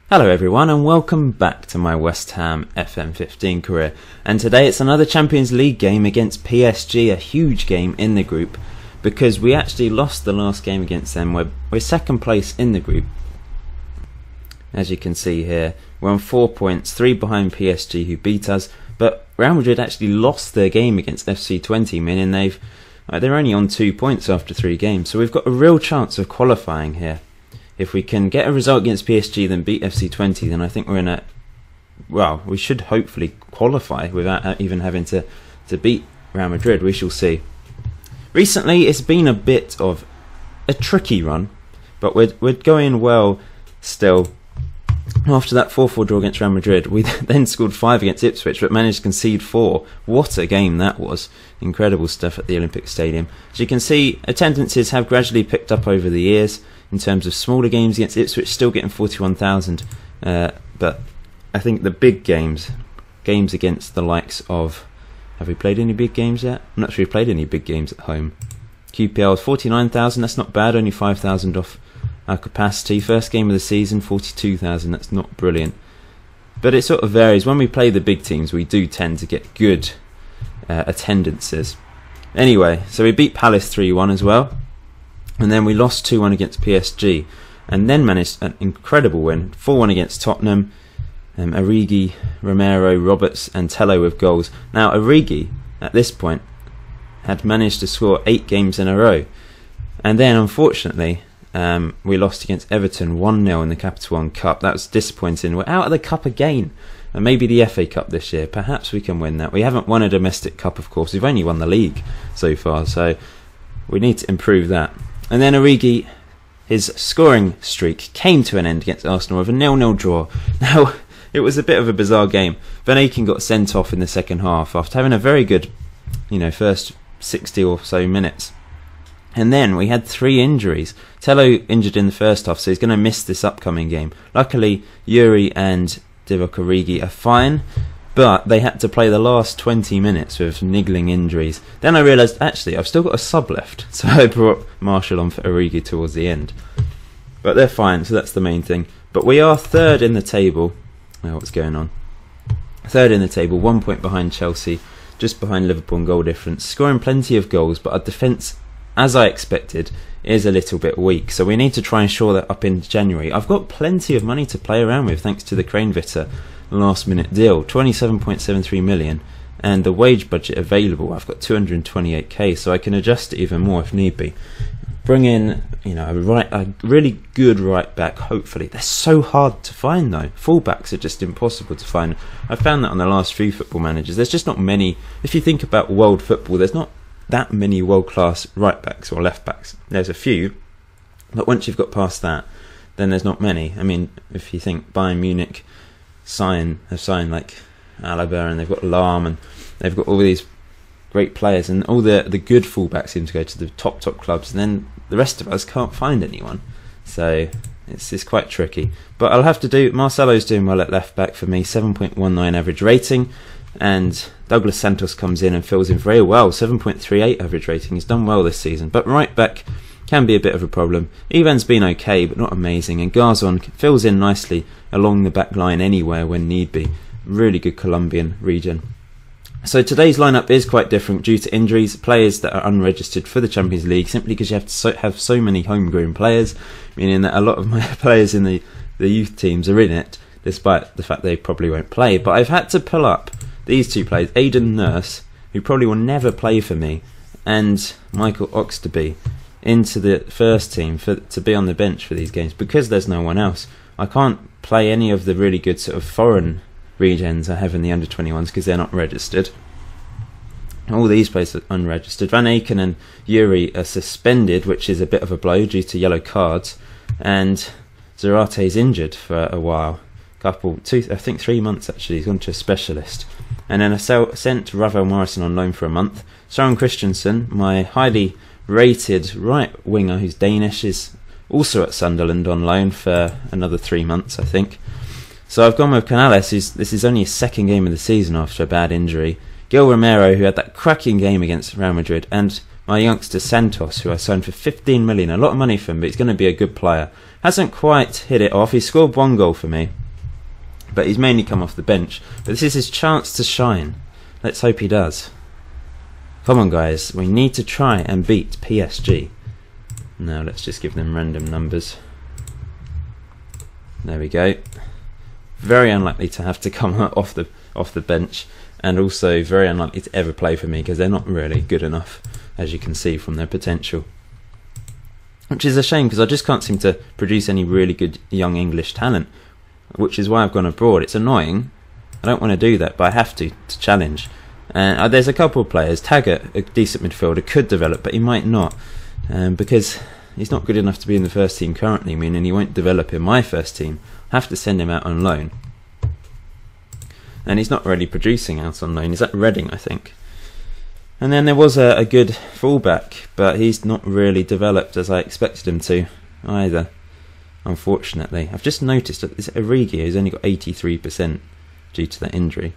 Hello everyone and welcome back to my West Ham FM15 career, and today it's another Champions League game against PSG, a huge game in the group because we actually lost the last game against them. We're second place in the group, as you can see here. We're on 4 points, 3 behind PSG who beat us, but Real Madrid actually lost their game against FC20, meaning they're only on 2 points after 3 games, so we've got a real chance of qualifying here. If we can get a result against PSG then beat FC20, then I think we're in a... well, we should hopefully qualify without even having to beat Real Madrid. We shall see. Recently it's been a bit of a tricky run, but we're going well still. After that 4-4 draw against Real Madrid, we then scored 5 against Ipswich, but managed to concede 4. What a game that was. Incredible stuff at the Olympic Stadium. As you can see, attendances have gradually picked up over the years. In terms of smaller games against Ipswich, still getting 41,000. But I think the big games against the likes of... have we played any big games yet? I'm not sure we've played any big games at home. QPR is 49,000, that's not bad, only 5,000 off our capacity. First game of the season, 42,000, that's not brilliant. But it sort of varies. When we play the big teams, we do tend to get good attendances. Anyway, so we beat Palace 3-1 as well. And then we lost 2-1 against PSG. And then managed an incredible win. 4-1 against Tottenham. Origi, Romero, Roberts and Tello with goals. Now Origi, at this point, had managed to score 8 games in a row. And then, unfortunately, we lost against Everton 1-0 in the Capital One Cup. That was disappointing. We're out of the Cup again. And maybe the FA Cup this year. Perhaps we can win that. We haven't won a domestic cup, of course. We've only won the league so far. So we need to improve that. And then Origi, his scoring streak came to an end against Arsenal with a 0-0 draw. Now, it was a bit of a bizarre game. Van Aken got sent off in the second half after having a very good, first 60 or so minutes. And then we had 3 injuries. Tello injured in the first half, so he's going to miss this upcoming game. Luckily, Yuri and Divock Origi are fine, but they had to play the last 20 minutes with niggling injuries. Then I realised, actually, I've still got a sub left. So I brought Marshall on for Origi towards the end. But they're fine, so that's the main thing. But we are third in the table. Oh, what's going on? Third in the table, 1 point behind Chelsea, just behind Liverpool in goal difference. Scoring plenty of goals, but our defence, as I expected, is a little bit weak. So we need to try and shore that up in January. I've got plenty of money to play around with thanks to the Kranevitter last minute deal, 27.73 million, and the wage budget available, I've got 228k, so I can adjust it even more if need be. Bring in a really good right back, hopefully. They're so hard to find though. Fullbacks are just impossible to find. I've found that on the last few football managers. There's just not many. If you think about world football, there's not that many world-class right backs or left backs. There's a few, but once you've got past that, then there's not many. I mean, if you think Bayern Munich have signed like Alaba, and they've got Lahm, and they've got all these great players, and all the good fullbacks seem to go to the top clubs, and then the rest of us can't find anyone. So it's quite tricky. But I'll have to do... Marcelo's doing well at left back for me, 7.19 average rating, and Douglas Santos comes in and fills in very well, 7.38 average rating. He's done well this season. But right back can be a bit of a problem. Ivan's been okay, but not amazing, and Garzon fills in nicely along the back line anywhere when need be. Really good Colombian region. So today's lineup is quite different due to injuries, players that are unregistered for the Champions League, simply because you have to have so many homegrown players, meaning that a lot of my players in the youth teams are in it, despite the fact they probably won't play. But I've had to pull up these 2 players, Aidan Nurse, who probably will never play for me, and Michael Oxtoby, into the first team to be on the bench for these games, because there's no one else. I can't play any of the really good sort of foreign regens I have in the under-21s because they're not registered. All these players are unregistered. Van Aken and Yuri are suspended, which is a bit of a blow due to yellow cards, and Zarate's injured for a while. I think 3 months actually. He's gone to a specialist. And then I sent Ravel Morrison on loan for a month. Søren Christensen, my highly rated right winger who's Danish, is also at Sunderland on loan for another 3 months, I think. So I've gone with Canales, this is only his second game of the season after a bad injury. Gil Romero, who had that cracking game against Real Madrid, and my youngster Santos, who I signed for 15 million, a lot of money for him, but he's going to be a good player. Hasn't quite hit it off. He scored 1 goal for me, but he's mainly come off the bench. But this is his chance to shine. Let's hope he does. Come on, guys, we need to try and beat PSG. Now let's just give them random numbers. There we go. Very unlikely to have to come off the bench, and also very unlikely to ever play for me because they're not really good enough, as you can see from their potential. Which is a shame because I just can't seem to produce any really good young English talent, which is why I've gone abroad. It's annoying. I don't want to do that, but I have to challenge. And there's a couple of players. Taggart, a decent midfielder, could develop, but he might not, because he's not good enough to be in the first team currently, meaning he won't develop in my first team. I have to send him out on loan. And he's not really producing out on loan. He's at Reading, I think. And then there was a good fullback, but he's not really developed as I expected him to either, unfortunately. I've just noticed that this Origi has only got 83% due to that injury.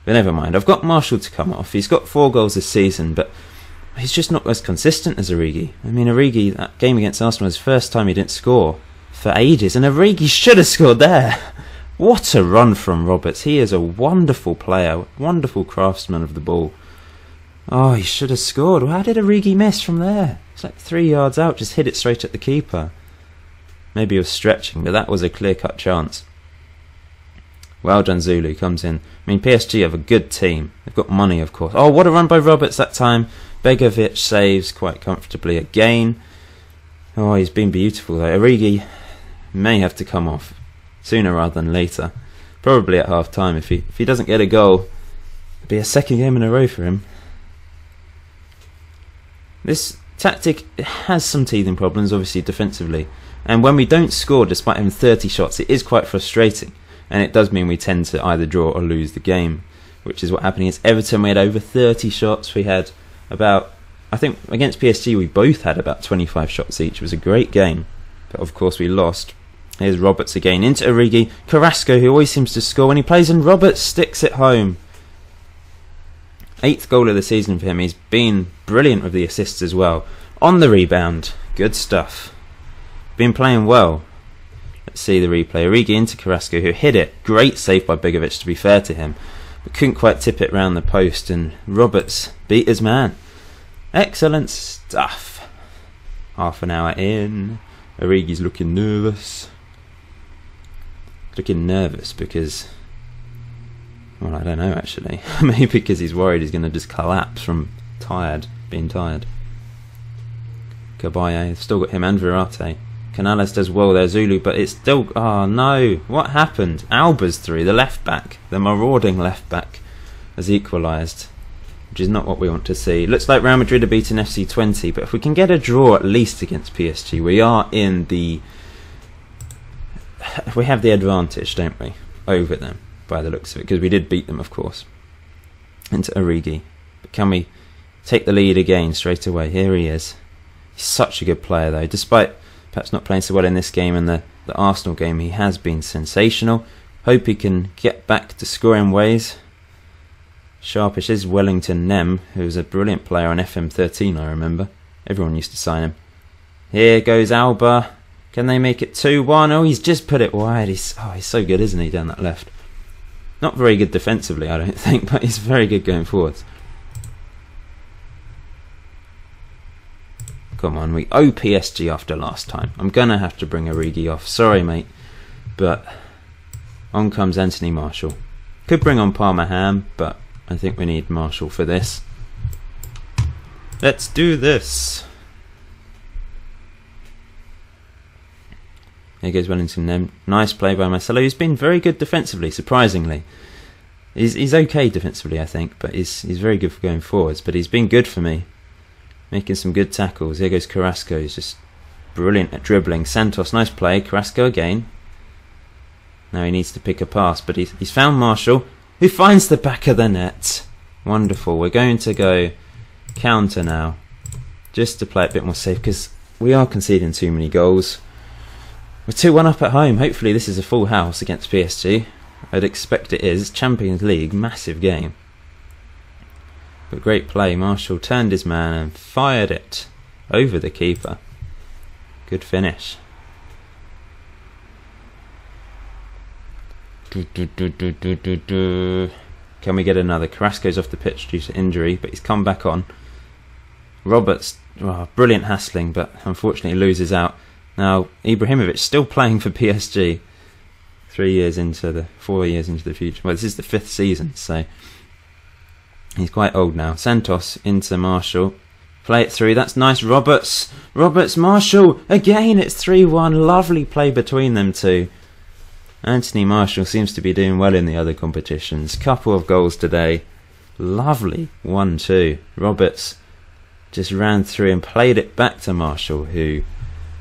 But never mind. I've got Marshall to come off. He's got 4 goals this season, but he's just not as consistent as Origi. I mean, Origi, that game against Arsenal was the first time he didn't score for ages, and Origi should have scored there. What a run from Roberts. He is a wonderful player, wonderful craftsman of the ball. Oh, he should have scored. How did Origi miss from there? It's like 3 yards out, just hit it straight at the keeper. Maybe he was stretching, but that was a clear-cut chance. Well done, Zulu comes in. I mean, PSG have a good team. They've got money, of course. Oh, what a run by Roberts that time. Begovic saves quite comfortably again. Oh, he's been beautiful though. Origi may have to come off sooner rather than later. Probably at half-time. If he doesn't get a goal, it'll be a second game in a row for him. This tactic has some teething problems, obviously, defensively. And when we don't score, despite having 30 shots, it is quite frustrating. And it does mean we tend to either draw or lose the game, which is what happened against Everton. We had over 30 shots. We had about, I think, against PSG, we both had about 25 shots each. It was a great game, but of course we lost. Here's Roberts again into Origi. Carrasco, who always seems to score when he plays, and Roberts sticks it home. 8th goal of the season for him. He's been brilliant with the assists as well. On the rebound, good stuff. Been playing well. Let's see the replay. Origi into Carrasco, who hit it. Great save by Begovic, to be fair to him, but couldn't quite tip it round the post, and Roberts beat his man. Excellent stuff. Half an hour in. Origi's looking nervous. Because, well, I don't know actually. Maybe because he's worried he's going to just collapse from being tired. Cabaye, still got him and Verratti. Canales does well there, Zulu, but it's still... Oh no, what happened? Alba's through, the left back, the marauding left back, has equalised, which is not what we want to see. Looks like Real Madrid are beating FC20, but if we can get a draw at least against PSG, we are in the... We have the advantage, don't we, over them, by the looks of it, because we did beat them, of course. Into Origi. But can we take the lead again straight away? Here he is. He's such a good player, though. Despite perhaps not playing so well in this game and the Arsenal game, he has been sensational. Hope he can get back to scoring ways. Sharpish is Wellington Nem, who's a brilliant player on FM15, I remember. Everyone used to sign him. Here goes Alba. Can they make it 2-1? Oh, he's just put it wide. He's so good, isn't he, down that left? Not very good defensively, I don't think, but he's very good going forwards. Come on, we owe PSG after last time. I'm going to have to bring Origi off. Sorry, mate. But on comes Anthony Marshall. Could bring on Palmer Ham, but I think we need Marshall for this. Let's do this. Here goes Wellington then. Nice play by Marcelo. He's been very good defensively, surprisingly. He's okay defensively, I think, but he's very good for going forwards. But he's been good for me, making some good tackles. Here goes Carrasco. He's just brilliant at dribbling. Santos, nice play. Carrasco again. Now he needs to pick a pass, but he's found Marshall, who finds the back of the net. Wonderful. We're going to go counter now, just to play it a bit more safe, because we are conceding too many goals. We're 2-1 up at home. Hopefully this is a full house against PSG. I'd expect it is. Champions League, massive game. But great play. Marshall turned his man and fired it over the keeper. Good finish. Can we get another? Carrasco's off the pitch due to injury, but he's come back on. Roberts, brilliant hassling, but unfortunately loses out. Now Ibrahimovic still playing for PSG. 4 years into the future. Well, this is the 5th season, so he's quite old now. Santos into Marshall. Play it through. That's nice. Roberts, Marshall again. It's 3-1. Lovely play between them two. Anthony Marshall seems to be doing well in the other competitions. Couple of goals today. Lovely 1-2. Roberts just ran through and played it back to Marshall, who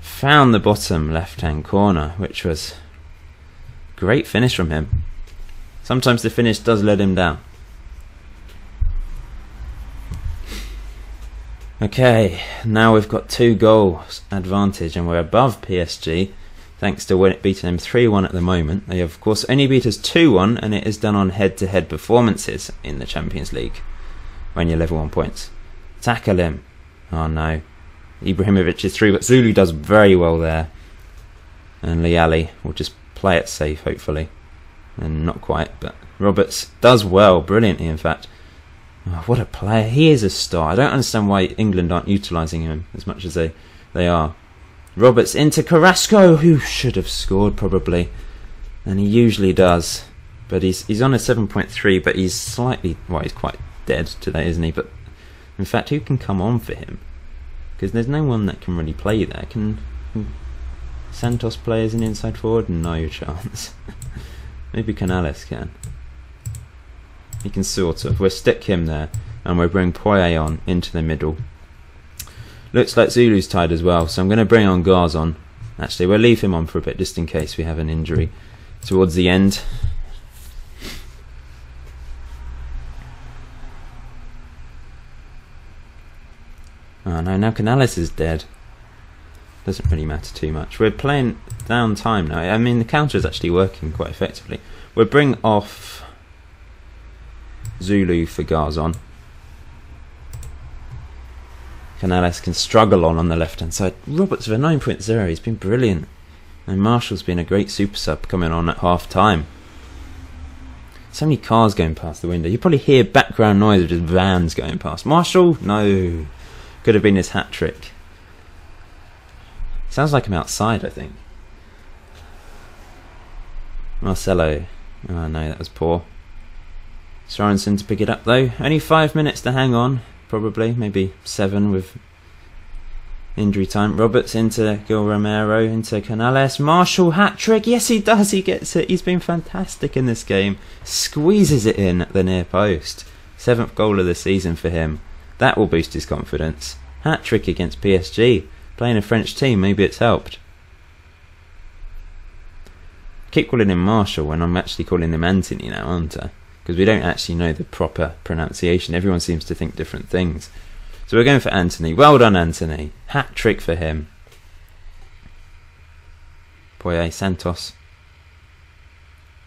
found the bottom left-hand corner, which was great finish from him. Sometimes the finish does let him down. Okay, now we've got 2 goals advantage and we're above PSG thanks to beating them 3-1 at the moment. They of course only beat us 2-1 and it is done on head-to-head performances in the Champions League when you're level 1 points. Tackle him. Oh no. Ibrahimovic is through, but Zulu does very well there. And Liali will just play it safe, hopefully. And not quite, but Roberts does well, brilliantly in fact. Oh, what a player. He is a star. I don't understand why England aren't utilising him as much as they are. Roberts into Carrasco, who should have scored probably. And he usually does. But he's on a 7.3, but he's slightly... Well, he's quite dead today, isn't he? But in fact, who can come on for him? Because there's no one that can really play there. Can Santos play as an inside forward? No chance. Maybe Canales can. He can sort of. We'll stick him there and we'll bring Poyet on into the middle. Looks like Zulu's tired as well, so I'm going to bring on Garzon. Actually, we'll leave him on for a bit just in case we have an injury towards the end. Oh no, now Canales is dead. Doesn't really matter too much. We're playing down time now. I mean, the counter is actually working quite effectively. We'll bring off Zulu for Garzon. Canales can struggle on the left hand side. Roberts with a 9.0, he's been brilliant. And Marshall's been a great super sub coming on at half time. So many cars going past the window. You probably hear background noise of just vans going past. Marshall? No. Could have been his hat trick. Sounds like I'm outside, I think. Marcelo. Oh no, that was poor. Sorensen to pick it up though. Only 5 minutes to hang on. Probably, maybe 7 with injury time. Roberts into Gil Romero, into Canales. Marshall hat trick. Yes, he does. He gets it. He's been fantastic in this game. Squeezes it in at the near post. 7th goal of the season for him. That will boost his confidence. Hat trick against PSG. Playing a French team, maybe it's helped. Keep calling him Marshall when I'm actually calling him Anthony now, aren't I? Because we don't actually know the proper pronunciation. Everyone seems to think different things. So we're going for Anthony. Well done, Anthony. Hat trick for him. Poyet, Santos,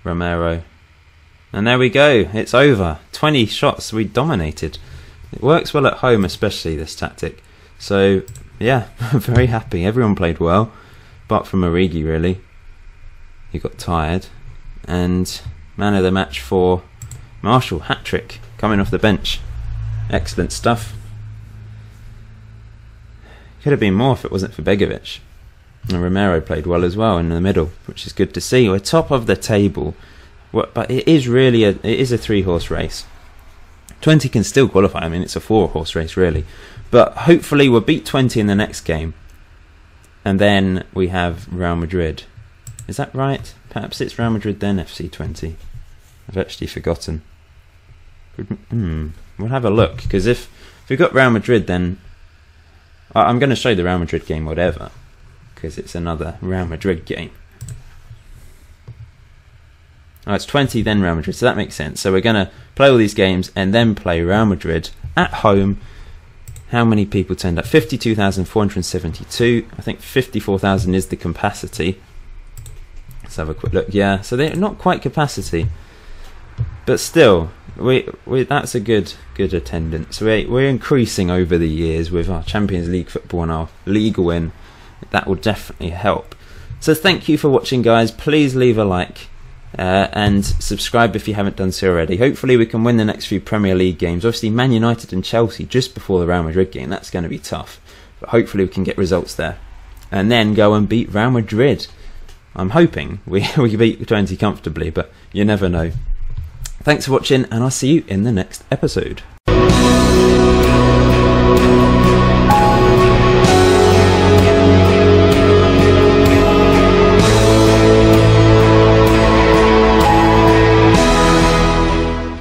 Romero. And there we go. It's over. 20 shots. We dominated. It works well at home, especially this tactic. So, yeah, I'm very happy. Everyone played well. Apart from Origi, really. He got tired. And man of the match for Marshall, hat-trick, coming off the bench. Excellent stuff. Could have been more if it wasn't for Begovic. And Romero played well as well in the middle, which is good to see. We're top of the table, but it is really a 3-horse race. 20 can still qualify. I mean, it's a 4-horse race really. But hopefully we'll beat 20 in the next game. And then we have Real Madrid. Is that right? Perhaps it's Real Madrid then FC20. I've actually forgotten. We'll have a look, because if we've got Real Madrid, then I'm going to show the Real Madrid game whatever, because it's another Real Madrid game. Oh, it's 20 then Real Madrid, so that makes sense. So we're going to play all these games and then play Real Madrid at home. How many people turned up? 52,472. I think 54,000 is the capacity. Let's have a quick look. Yeah, so they're not quite capacity. But still, we that's a good attendance. We're increasing over the years with our Champions League football and our league win. That will definitely help. So thank you for watching, guys. Please leave a like and subscribe if you haven't done so already. Hopefully we can win the next few Premier League games. Obviously Man United and Chelsea just before the Real Madrid game. That's going to be tough. But hopefully we can get results there. And then go and beat Real Madrid. I'm hoping we beat 20 comfortably, but you never know. Thanks for watching, and I'll see you in the next episode.